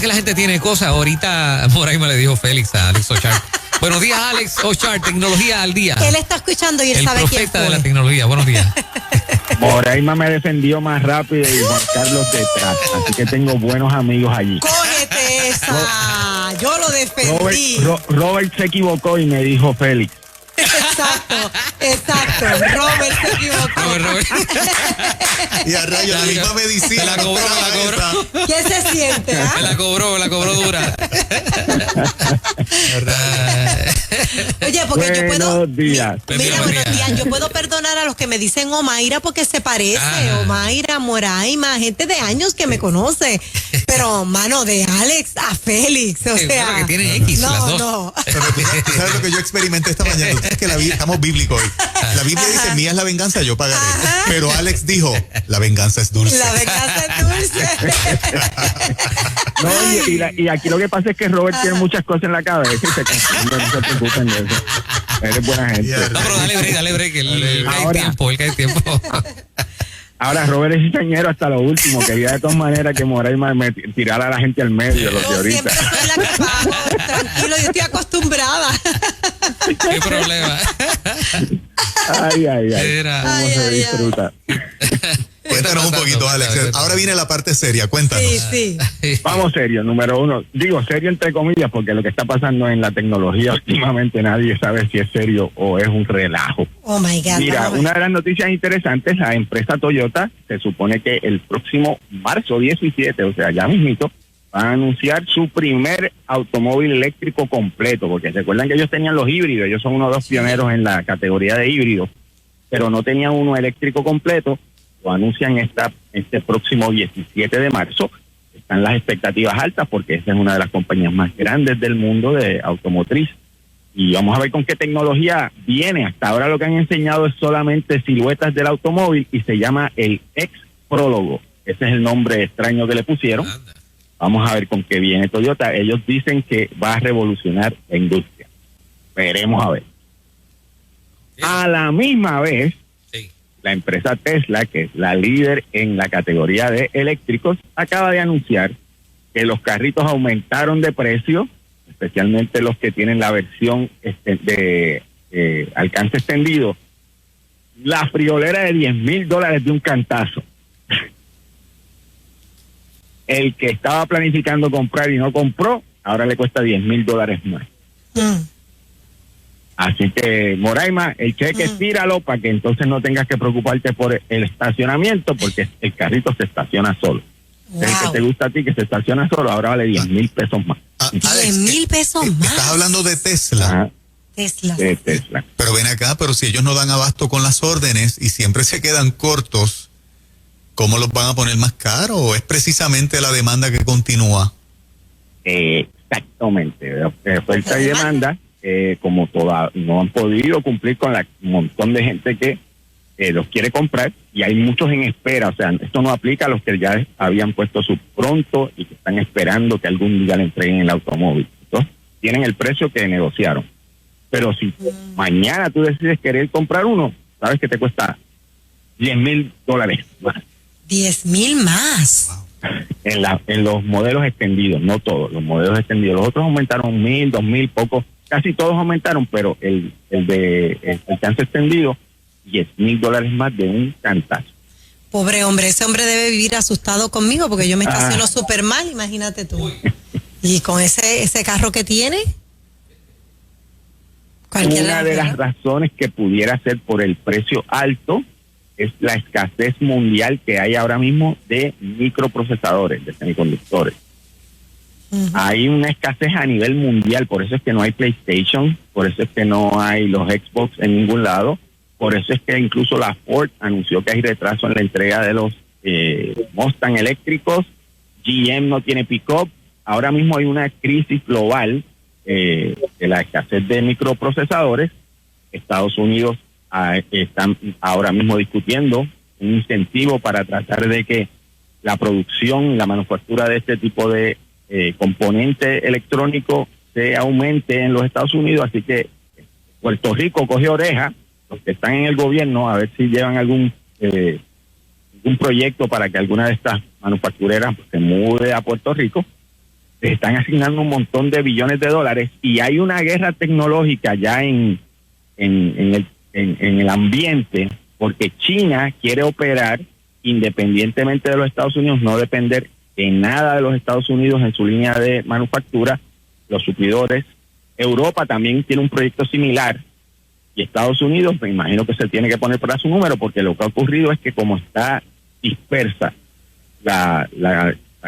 que la gente tiene cosas. Ahorita Moraima le dijo Félix a Alex Ochart. Buenos días, Alex Ochart, tecnología al día. Él está escuchando y él sabe quién fue. El profeta de la tecnología. Buenos días. Moraima me defendió más rápido y Juan Carlos detrás. Así que tengo buenos amigos allí. Cógete esa. Yo lo defendí. Robert se equivocó y me dijo Félix. Exacto. Robert se equivocó. Robert. Y a rayo, la misma medicina. Me la cobró. ¿Qué se siente? Me la cobró dura. Oye, porque yo puedo. Buenos días. Mira, buenos días. Yo puedo perdonar a los que me dicen Omaira porque se parece. Omaira, Moraima, gente de años que me conoce. Pero, mano, de Alex a Félix. O sea. Bueno, que tienen X, las dos. No. Pero tú sabes lo que yo experimenté esta mañana. Tú sabes que estamos bíblicos hoy. La Biblia dice, mía es la venganza, yo pagaré. Pero Alex dijo, la venganza es dulce. La venganza es dulce. No, y aquí lo que pasa es que Robert tiene muchas cosas en la cabeza y se confunde, no se preocupen de eso. Eres buena gente. No, pero dale break, él cae tiempo. Ahora, Robert es cizañero hasta lo último. Quería de todas maneras que Moraima me tirara a la gente al medio, los de ahorita. Siempre soy la que pago. Tranquilo, yo estoy acostumbrada. ¿Qué problema? Ay. ¿Cómo se disfruta? Cuéntanos un poquito, Alex. Ahora viene la parte seria, cuéntanos. Sí. Vamos serio, número uno. Digo serio entre comillas porque lo que está pasando en la tecnología últimamente nadie sabe si es serio o es un relajo. Oh my God. Mira, una de las noticias interesantes, la empresa Toyota se supone que el próximo marzo 17, o sea, ya mismito, van a anunciar su primer automóvil eléctrico completo, porque recuerdan que ellos tenían los híbridos, ellos son uno de los pioneros en la categoría de híbridos, pero no tenían uno eléctrico completo. Lo anuncian este próximo 17 de marzo. Están las expectativas altas porque esa es una de las compañías más grandes del mundo de automotriz. Y vamos a ver con qué tecnología viene. Hasta ahora lo que han enseñado es solamente siluetas del automóvil y se llama el X-Prólogo. Ese es el nombre extraño que le pusieron. Vamos a ver con qué viene Toyota. Ellos dicen que va a revolucionar la industria. Veremos a ver. A la misma vez, la empresa Tesla, que es la líder en la categoría de eléctricos, acaba de anunciar que los carritos aumentaron de precio, especialmente los que tienen la versión de alcance extendido. La friolera de $10,000 de un cantazo. El que estaba planificando comprar y no compró, ahora le cuesta $10,000 más. Así que, Moraima, el cheque tíralo para que entonces no tengas que preocuparte por el estacionamiento, porque el carrito se estaciona solo. Wow. El que te gusta a ti que se estaciona solo, ahora vale $10,000 más. $10,000 más. Estás hablando de Tesla. Ajá. De Tesla. Pero ven acá, pero si ellos no dan abasto con las órdenes y siempre se quedan cortos, ¿cómo los van a poner más caros? ¿O es precisamente la demanda que continúa? Exactamente. Oferta y demanda. Como no han podido cumplir con un montón de gente que los quiere comprar y hay muchos en espera, o sea, esto no aplica a los que ya habían puesto su pronto y que están esperando que algún día le entreguen el automóvil. Entonces, tienen el precio que negociaron. Pero si mañana tú decides querer comprar uno, sabes que te cuesta $10,000. $10,000 más. En los modelos extendidos, no todos, los modelos extendidos. Los otros aumentaron 1,000, 2,000, pocos. Casi todos aumentaron, pero el de alcance extendido, $10,000 más de un cantazo. Pobre hombre, ese hombre debe vivir asustado conmigo porque yo me estaciono súper mal, imagínate tú. Y con ese carro que tiene. Una de las razones que pudiera ser por el precio alto es la escasez mundial que hay ahora mismo de microprocesadores, de semiconductores. Hay una escasez a nivel mundial, por eso es que no hay PlayStation, por eso es que no hay los Xbox en ningún lado, por eso es que incluso la Ford anunció que hay retraso en la entrega de los Mustang eléctricos, GM no tiene pick-up, ahora mismo hay una crisis global de la escasez de microprocesadores. Estados Unidos están ahora mismo discutiendo un incentivo para tratar de que la producción, la manufactura de este tipo de componente electrónico se aumente en los Estados Unidos, así que Puerto Rico coge oreja, los que están en el gobierno, a ver si llevan algún proyecto para que alguna de estas manufactureras se mude a Puerto Rico. se están asignando un montón de billones de dólares y hay una guerra tecnológica ya en el ambiente, porque China quiere operar independientemente de los Estados Unidos, no depender de nada de los Estados Unidos en su línea de manufactura, los suplidores. Europa también tiene un proyecto similar y Estados Unidos, me imagino que se tiene que poner para su número, porque lo que ha ocurrido es que como está dispersa la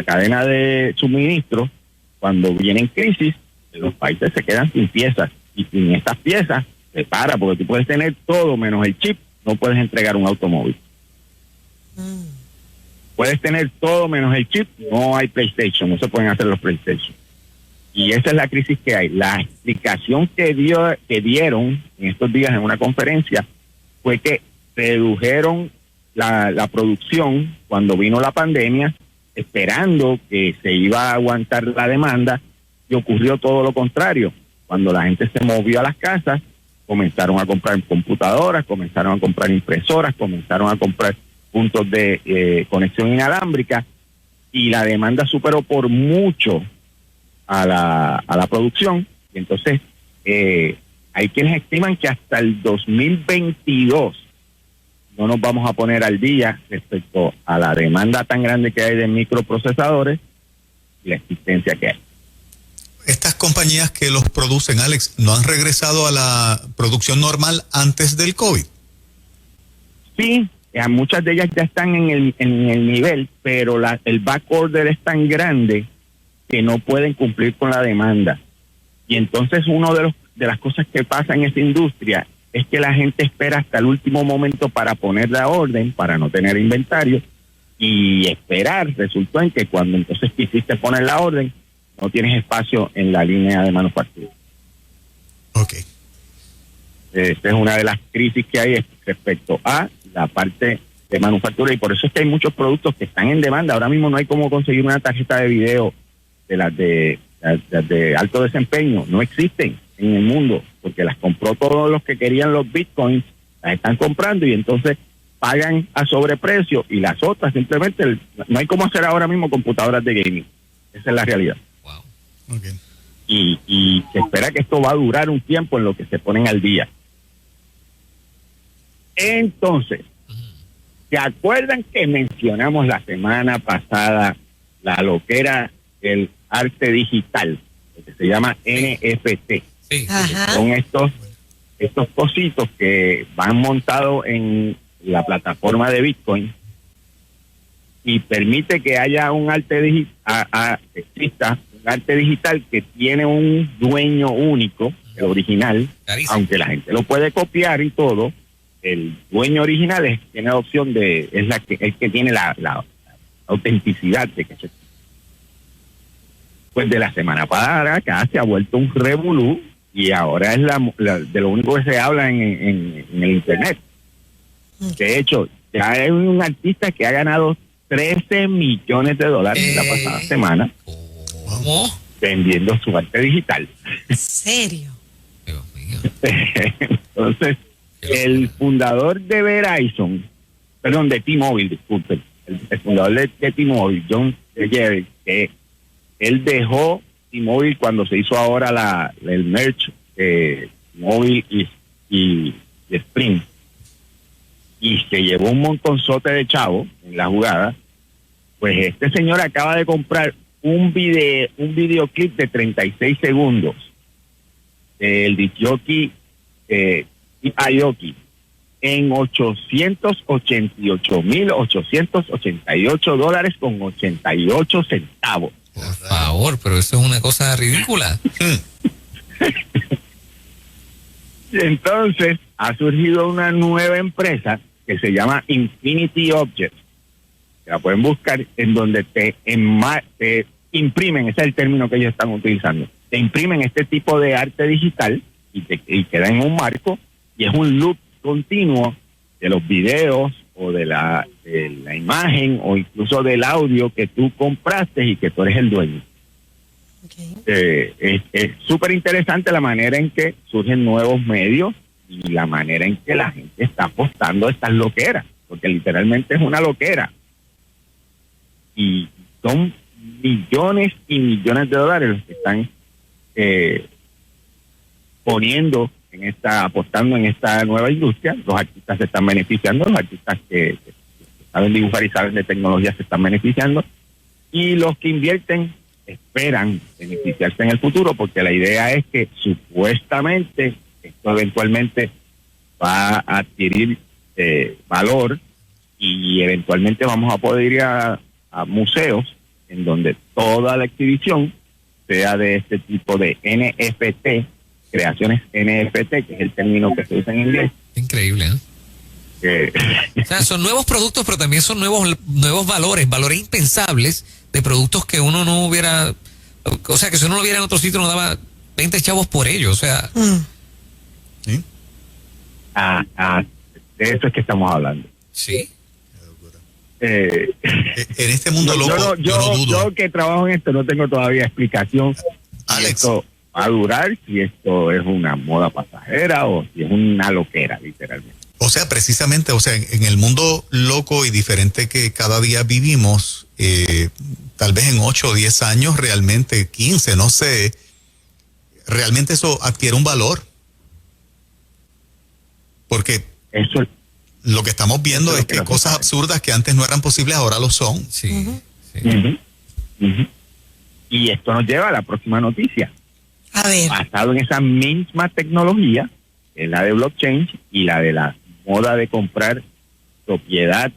cadena de suministro, cuando vienen crisis, los países se quedan sin piezas y sin estas piezas se para, porque tú puedes tener todo menos el chip, no puedes entregar un automóvil. Puedes tener todo menos el chip, no hay PlayStation, no se pueden hacer los PlayStation. Y esa es la crisis que hay. La explicación que dieron en estos días en una conferencia fue que redujeron la producción cuando vino la pandemia, esperando que se iba a aguantar la demanda, y ocurrió todo lo contrario. Cuando la gente se movió a las casas, comenzaron a comprar computadoras, comenzaron a comprar impresoras, comenzaron a comprar puntos de conexión inalámbrica, y la demanda superó por mucho a la producción. Y entonces hay quienes estiman que hasta el 2022 no nos vamos a poner al día respecto a la demanda tan grande que hay de microprocesadores y la existencia que hay. Estas compañías que los producen, Alex, ¿no han regresado a la producción normal antes del COVID? Sí, muchas de ellas ya están en el nivel, pero el backorder es tan grande que no pueden cumplir con la demanda. Y entonces de las cosas que pasa en esta industria es que la gente espera hasta el último momento para poner la orden, para no tener inventario, y esperar resultó en que cuando entonces quisiste poner la orden, no tienes espacio en la línea de manufactura. Ok. Esta es una de las crisis que hay respecto a la parte de manufactura, y por eso es que hay muchos productos que están en demanda. Ahora mismo no hay cómo conseguir una tarjeta de video de las de alto desempeño, no existen en el mundo, porque las compró todos los que querían los bitcoins, las están comprando y entonces pagan a sobreprecio, y las otras simplemente no hay cómo hacer ahora mismo computadoras de gaming. Esa es la realidad. Wow. Okay. Y se espera que esto va a durar un tiempo en lo que se ponen al día. Entonces, ¿se acuerdan que mencionamos la semana pasada lo que era el arte digital, lo que se llama NFT? Sí. Son estos cositos que van montados en la plataforma de Bitcoin y permite que haya un arte digital, un arte digital que tiene un dueño único, el original. Carísimo. Aunque la gente lo puede copiar y todo, el dueño original tiene la opción es el que tiene la autenticidad de que se. Pues de la semana pasada acá se ha vuelto un revolú, y ahora es de lo único que se habla en el internet. De hecho, ya hay un artista que ha ganado $13 millones la pasada semana. ¿Cómo? Vendiendo su arte digital. ¿En serio? Dios mío. Entonces, el fundador de Verizon, perdón, de T-Mobile, disculpen, el fundador de T-Mobile, John Jerry, que él dejó T-Mobile cuando se hizo ahora el merge T-Mobile y Sprint, y se llevó un montonzote de chavos en la jugada. Pues este señor acaba de comprar un videoclip de 36 segundos del disc-jockey Aoki en $888,888.88. Por favor, pero eso es una cosa ridícula. Entonces ha surgido una nueva empresa que se llama Infinity Objects, que la pueden buscar, en donde te imprimen, ese es el término que ellos están utilizando, te imprimen este tipo de arte digital y queda en un marco, y es un loop continuo de los videos o de la imagen o incluso del audio que tú compraste y que tú eres el dueño. Okay. Es súper interesante la manera en que surgen nuevos medios y la manera en que la gente está apostando a estas loqueras, porque literalmente es una loquera. Y son millones y millones de dólares los que están apostando en esta nueva industria. Los artistas se están beneficiando, los artistas que saben dibujar y saben de tecnología se están beneficiando, y los que invierten esperan beneficiarse en el futuro, porque la idea es que supuestamente esto eventualmente va a adquirir valor, y eventualmente vamos a poder ir a museos en donde toda la exhibición sea de este tipo de NFT, creaciones NFT, que es el término que se usa en inglés. Increíble, ¿eh? O sea, son nuevos productos, pero también son nuevos valores impensables de productos que uno no hubiera, o sea, que si uno lo viera en otro sitio no daba 20 chavos por ello, o sea. ¿Sí? De eso es que estamos hablando. Sí. En este mundo loco, yo no dudo. Yo que trabajo en esto no tengo todavía explicación Alex, si esto va a durar, si esto es una moda pasajera o si es una loquera, literalmente. o sea, precisamente, o sea, en el mundo loco y diferente que cada día vivimos, tal vez en 8 o 10 años, realmente 15, no sé, realmente eso adquiere un valor. Porque Eso es lo que estamos viendo es que cosas absurdas que antes no eran posibles ahora lo son. Sí. Y esto nos lleva a la próxima noticia. A ver. Basado en esa misma tecnología, que es la de blockchain y la de la moda de comprar propiedad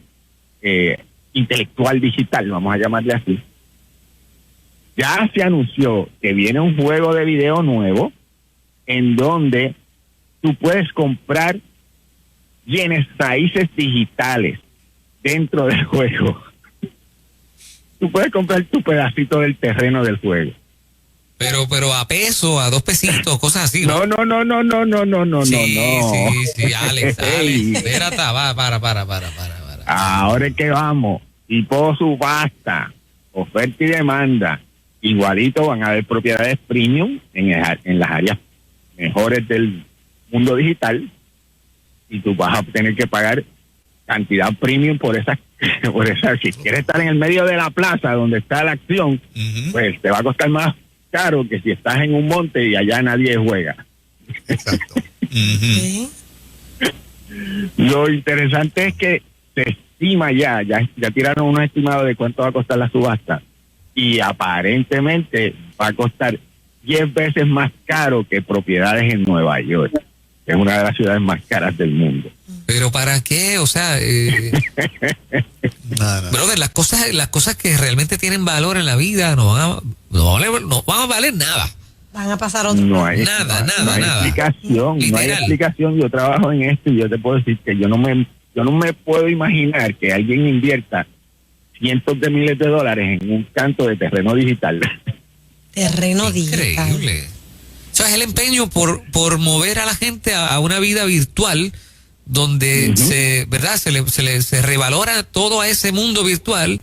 intelectual digital, vamos a llamarle así. Ya se anunció que viene un juego de video nuevo en donde tú puedes comprar bienes raíces digitales dentro del juego. Tú puedes comprar tu pedacito del terreno del juego. Pero a peso, a 2 pesitos, cosas así. No. Sí, Alex, espérate, para. Ahora es que vamos, tipo subasta, oferta y demanda, igualito van a haber propiedades premium en las áreas mejores del mundo digital, y tú vas a tener que pagar cantidad premium por esa, si quieres estar en el medio de la plaza donde está la acción, pues te va a costar más caro que si estás en un monte y allá nadie juega. Exacto. ¿Sí? Lo interesante es que se estima ya tiraron unos estimados de cuánto va a costar la subasta, y aparentemente va a costar 10 veces más caro que propiedades en Nueva York, que es una de las ciudades más caras del mundo. Pero ¿para qué? O sea, Nada. brother, las cosas que realmente tienen valor en la vida no van a valer nada. Van a pasar otro. No hay Nada. explicación, no hay Literal. explicación. Yo trabajo en esto y yo te puedo decir que yo no me puedo imaginar que alguien invierta cientos de miles de dólares en un canto de terreno digital. Terreno digital. Increíble. O sea, es el empeño por mover a la gente a una vida virtual donde se revalora todo a ese mundo virtual,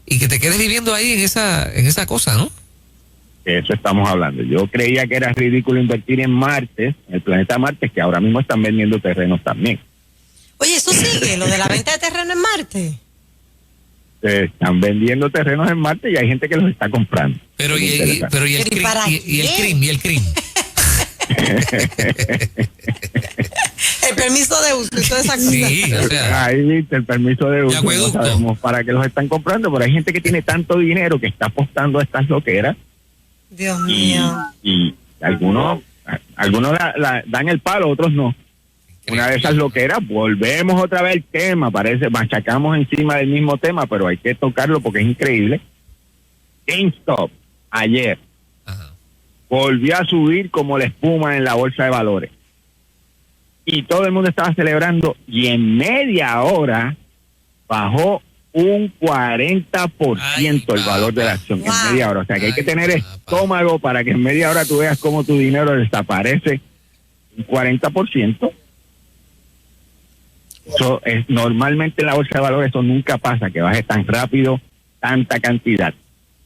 y que te quedes viviendo ahí en esa cosa, ¿no? Eso estamos hablando. Yo creía que era ridículo invertir en Marte, en el planeta Marte, que ahora mismo están vendiendo terrenos también. Oye, eso sigue, lo de la venta de terreno en Marte. Están vendiendo terrenos en Marte y hay gente que los está comprando. Pero y el crimen. El permiso de uso y toda esa cosa. Sí, o sea, Ahí viste el permiso de uso. No acueducto. sabemos para qué los están comprando, pero hay gente que tiene tanto dinero que está apostando a estas loqueras, Dios y, mío. y algunos la dan el palo, otros no. Una de esas loqueras, volvemos otra vez al tema, machacamos encima del mismo tema, pero hay que tocarlo porque es increíble. GameStop ayer ajá. volvió a subir como la espuma en la bolsa de valores. Y todo el mundo estaba celebrando, y en media hora bajó un 40% el valor de la acción. Wow. En media hora. O sea que hay que Ay, tener papá. estómago para que en media hora tú veas cómo tu dinero desaparece un 40%. Eso es, normalmente en la bolsa de valores eso nunca pasa, que baje tan rápido tanta cantidad.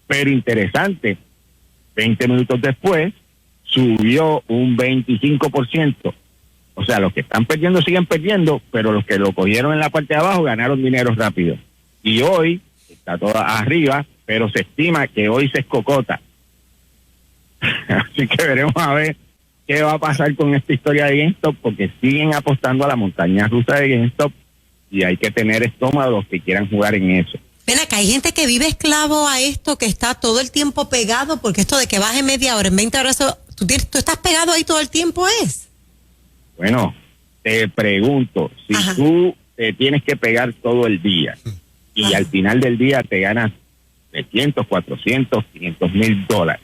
Pero interesante, 20 minutos después subió un 25%. O sea, los que están perdiendo siguen perdiendo, pero los que lo cogieron en la parte de abajo ganaron dinero rápido. Y hoy está toda arriba, pero se estima que hoy se escocota. Así que veremos a ver qué va a pasar con esta historia de GameStop, porque siguen apostando a la montaña rusa de GameStop y hay que tener estómago los que quieran jugar en eso. Ven acá, hay gente que vive esclavo a esto, que está todo el tiempo pegado, porque esto de que baje media hora, en 20 horas, ¿tú estás pegado ahí todo el tiempo es? Bueno, te pregunto, si Ajá. tú te tienes que pegar todo el día y Ajá. al final del día te ganas 300, 400, 500 mil dólares,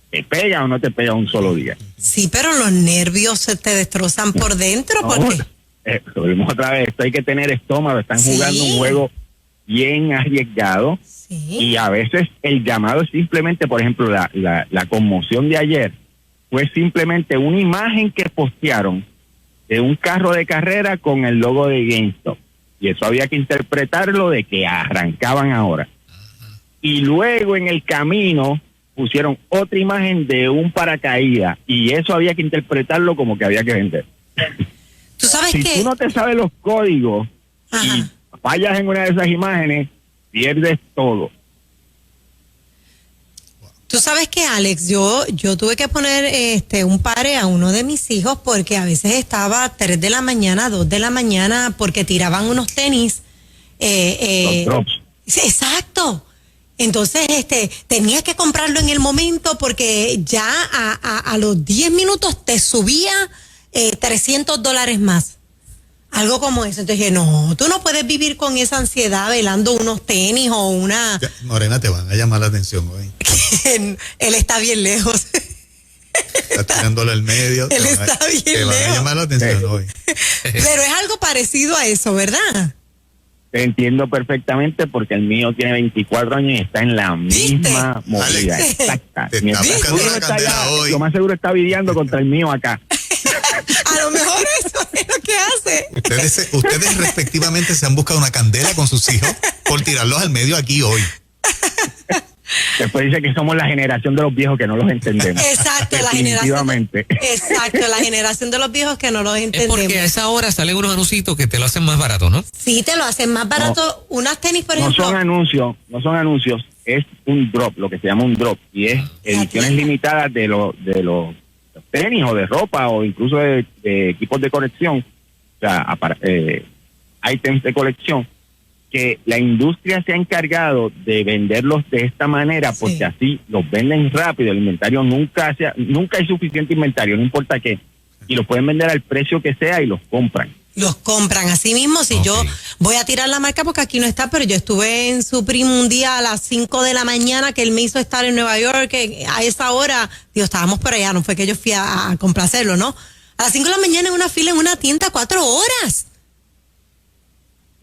¿te pega o no te pega un solo día? Sí, pero los nervios se te destrozan por dentro, porque... Volvemos otra vez, esto hay que tener estómago, están Sí. jugando un juego bien arriesgado Sí. y a veces el llamado es simplemente, por ejemplo, la conmoción de ayer fue simplemente una imagen que postearon de un carro de carrera con el logo de GameStop y eso había que interpretarlo de que arrancaban ahora. Y luego en el camino pusieron otra imagen de un paracaídas y eso había que interpretarlo como que había que vender. Tú sabes Si que... tú no te sabes los códigos Ajá. y fallas en una de esas imágenes, pierdes todo. Tú sabes que, Alex, yo tuve que poner un pare a uno de mis hijos porque a veces estaba 3 de la mañana, 2 de la mañana, porque tiraban unos tenis. Los drops. Sí, exacto. Entonces, tenía que comprarlo en el momento porque ya a los 10 minutos te subía $300 más. Algo como eso. Entonces dije, no, tú no puedes vivir con esa ansiedad velando unos tenis o una... Ya, Morena, te van a llamar la atención hoy. Él está bien lejos. Está tirándolo al medio. Él está bien te van a lejos. llamar la atención hoy. Pero es algo parecido a eso, ¿verdad? Te entiendo perfectamente porque el mío tiene 24 años y está en la misma movida. Alex, Exacta. te Mi está hermano buscando una está candela allá, hoy. lo más seguro está lidiando contra el mío acá. A lo mejor eso es lo que hace. Ustedes respectivamente se han buscado una candela con sus hijos por tirarlos al medio aquí hoy. Después dice que somos la generación de los viejos que no los entendemos. Exacto, Definitivamente. Exacto, la generación de los viejos que no los Es entendemos. porque a esa hora salen unos anuncios que te lo hacen más barato, ¿no? Sí, te lo hacen más barato. Unas tenis, por ejemplo. No son anuncios, es un drop, lo que se llama un drop, y es ediciones limitadas de los tenis o de ropa o incluso de equipos de colección, o sea, ítems de colección, que la industria se ha encargado de venderlos de esta manera porque Sí. así los venden rápido, el inventario nunca hay suficiente inventario, no importa qué, y los pueden vender al precio que sea y los compran. Los compran así mismo. Si yo voy a tirar la marca porque aquí no está, pero yo estuve en su primo un día a las 5 de la mañana que él me hizo estar en Nueva York, que a esa hora, digo, estábamos por allá, no fue que yo fui a complacerlo, ¿no? A las 5 de la mañana en una fila en una tienda, 4 horas.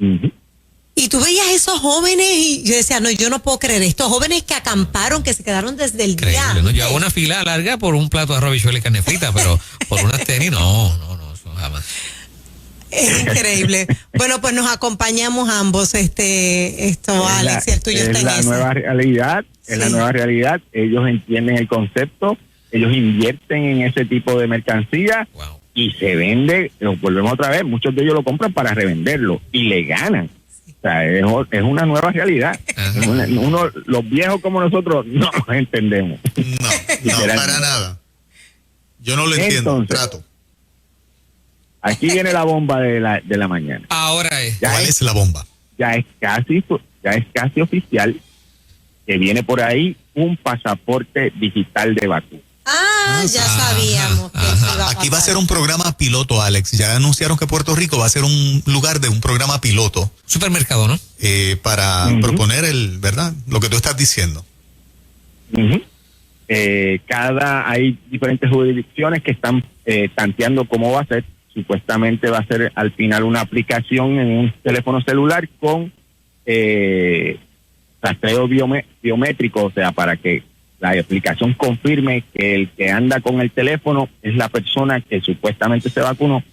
Ujú. Y tú veías esos jóvenes y yo decía, no, yo no puedo creer, estos jóvenes que acamparon, que se quedaron desde el día. Increíble, ¿no? Yo hago una fila larga por un plato de arroz, habichuela y carne frita, pero por unas tenis, no, eso jamás. Es increíble. Bueno, pues nos acompañamos ambos, Alex, y el tuyo está es en la esa. nueva realidad, es Sí. la nueva realidad. Ellos entienden el concepto, ellos invierten en ese tipo de mercancía Wow. y se vende, volvemos otra vez, muchos de ellos lo compran para revenderlo y le ganan. O sea, es una nueva realidad. Ajá. Los viejos como nosotros no los entendemos. No, para nada. Yo no lo entiendo. Entonces, Trato. Aquí viene la bomba de la mañana. Ahora es. Ya ¿Cuál es, es la bomba? ya es casi oficial que viene por ahí un pasaporte digital de Bakú. Ya sabíamos que ajá. eso iba a Aquí va a pasar. ser un programa piloto, Alex. Ya anunciaron que Puerto Rico va a ser un lugar de un programa piloto Supermercado, ¿no? para proponer ¿verdad? Lo que tú estás diciendo. Ujú. Hay diferentes jurisdicciones que están tanteando cómo va a ser. Supuestamente va a ser al final una aplicación en un teléfono celular con rastreo biométrico, o sea, para que la aplicación confirme que el que anda con el teléfono es la persona que supuestamente se vacunó.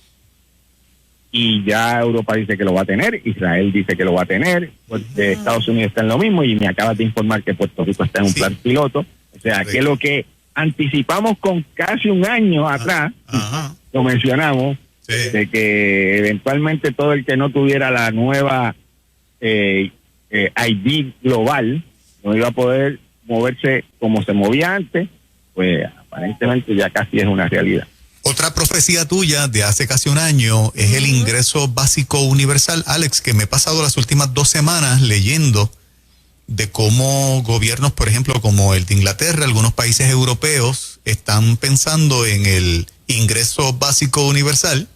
Y ya Europa dice que lo va a tener, Israel dice que lo va a tener, pues, Estados Unidos está en lo mismo y me acabas de informar que Puerto Rico está en un plan piloto. O sea, que lo que anticipamos con casi un año atrás, Ajá. lo mencionamos, Sí. de que eventualmente todo el que no tuviera la nueva ID global, no iba a poder moverse como se movía antes, pues aparentemente ya casi es una realidad. Otra profecía tuya de hace casi un año es el ingreso básico universal. Alex, que me he pasado las últimas 2 semanas leyendo de cómo gobiernos, por ejemplo, como el de Inglaterra, algunos países europeos, están pensando en el ingreso básico universal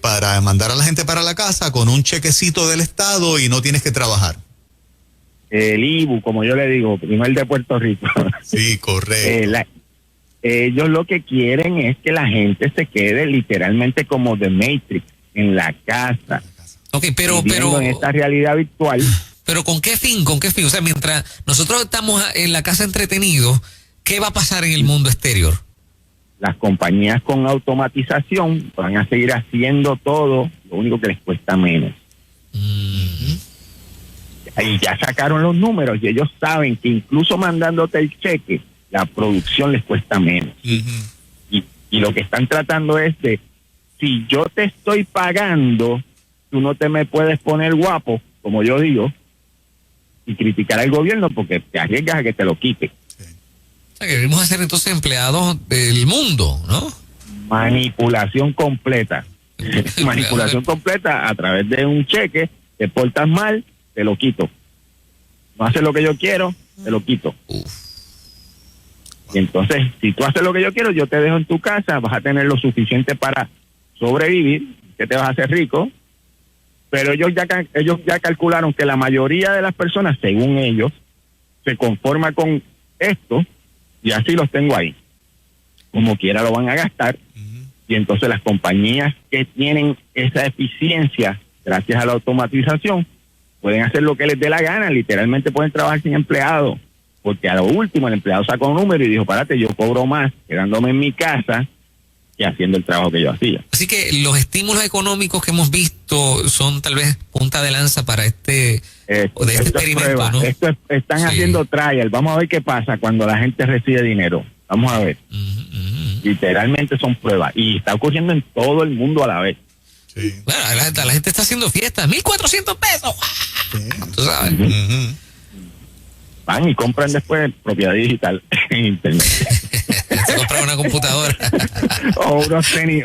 para mandar a la gente para la casa con un chequecito del Estado y no tienes que trabajar. El IBU, como yo le digo, primer de Puerto Rico. Sí, correcto. Ellos lo que quieren es que la gente se quede literalmente como The Matrix, en la casa. Ok, pero en esta realidad virtual. Pero ¿con qué fin? ¿Con qué fin? O sea, mientras nosotros estamos en la casa entretenidos, ¿qué va a pasar en el mundo exterior? Las compañías con automatización van a seguir haciendo todo, lo único que les cuesta menos. Y ya sacaron los números y ellos saben que incluso mandándote el cheque, la producción les cuesta menos. Y lo que están tratando es de, si yo te estoy pagando, tú no te me puedes poner guapo, como yo digo, y criticar al gobierno porque te arriesgas a que te lo quite. O sea, que debemos hacer entonces empleados del mundo, ¿no? Manipulación completa. Manipulación completa a través de un cheque, te portas mal, te lo quito. No haces lo que yo quiero, te lo quito. Y entonces, si tú haces lo que yo quiero, yo te dejo en tu casa, vas a tener lo suficiente para sobrevivir, que te vas a hacer rico, pero ellos ya calcularon que la mayoría de las personas, según ellos, se conforma con esto y así los tengo ahí. Como quiera lo van a gastar y entonces las compañías que tienen esa eficiencia gracias a la automatización pueden hacer lo que les dé la gana, literalmente pueden trabajar sin empleado, porque a lo último el empleado sacó un número y dijo, párate, yo cobro más quedándome en mi casa que haciendo el trabajo que yo hacía. Así que los estímulos económicos que hemos visto son tal vez punta de lanza para este experimento, ¿no? Están haciendo trial, vamos a ver qué pasa cuando la gente recibe dinero, vamos a ver. Literalmente son pruebas y está ocurriendo en todo el mundo a la vez. Sí. Bueno, la gente está haciendo fiestas, 1,400 pesos. Sí. ¿Tú sabes? Van y compran después propiedad digital en internet. Se compra una computadora. o unos tenis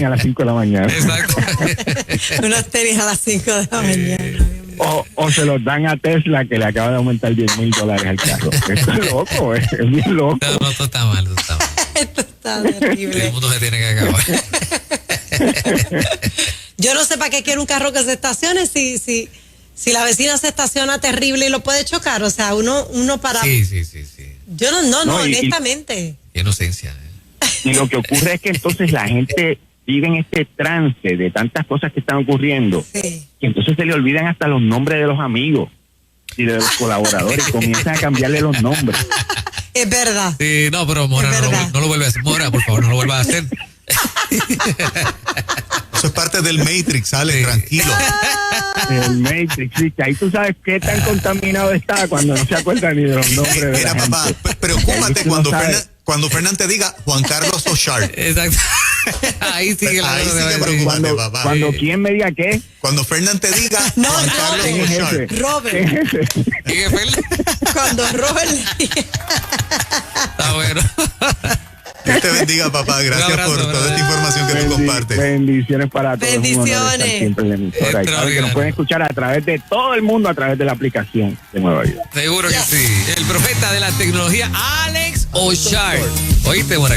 a las 5 de la mañana. Exacto. Unos tenis a las 5 de la mañana. O se los dan a Tesla, que le acaba de aumentar $10,000 al carro. Esto es loco, es bien loco. No, esto está mal, Esto está terrible. El mundo se tiene que acabar. Yo no sé para qué quiere un carro que se estacione si la vecina se estaciona terrible y lo puede chocar. O sea, uno para... Sí. Yo no, honestamente. Qué inocencia. Y lo que ocurre es que entonces la gente vive en este trance de tantas cosas que están ocurriendo, Sí. que entonces se le olvidan hasta los nombres de los amigos y de los colaboradores, comienzan a cambiarle los nombres. Es verdad. Sí, no, pero Mora, no lo vuelve a hacer. Mora, por favor, no lo vuelva a hacer. Eso es parte del Matrix, Alex, Sí. tranquilo. El Matrix, sí, que ahí tú sabes qué tan contaminado está cuando no se acuerda ni de los nombres de Mira, la papá, gente. preocúpate Ahí tú cuando no sabes. Cuando Fernán te diga Juan Carlos O'Sharp. Exacto. Ahí sí que Ahí sí que la preocúpate, papá. Cuando quien me diga qué, Cuando Fernán te diga No, Juan no, Carlos ¿quién es O'Sharp. ese? Robert, ¿Qué fue? cuando Robert Está bueno. Dios te bendiga, papá. Gracias Un abrazo, por toda esta información que tú compartes. bendiciones para todos. Bendiciones. Es un honor estar siempre en la emisora. Y saben que nos pueden escuchar a través de todo el mundo, a través de la aplicación de Nueva Vida. Seguro que sí. El profeta de la tecnología, Alex O'Sharp. ¿Oíste, Mora?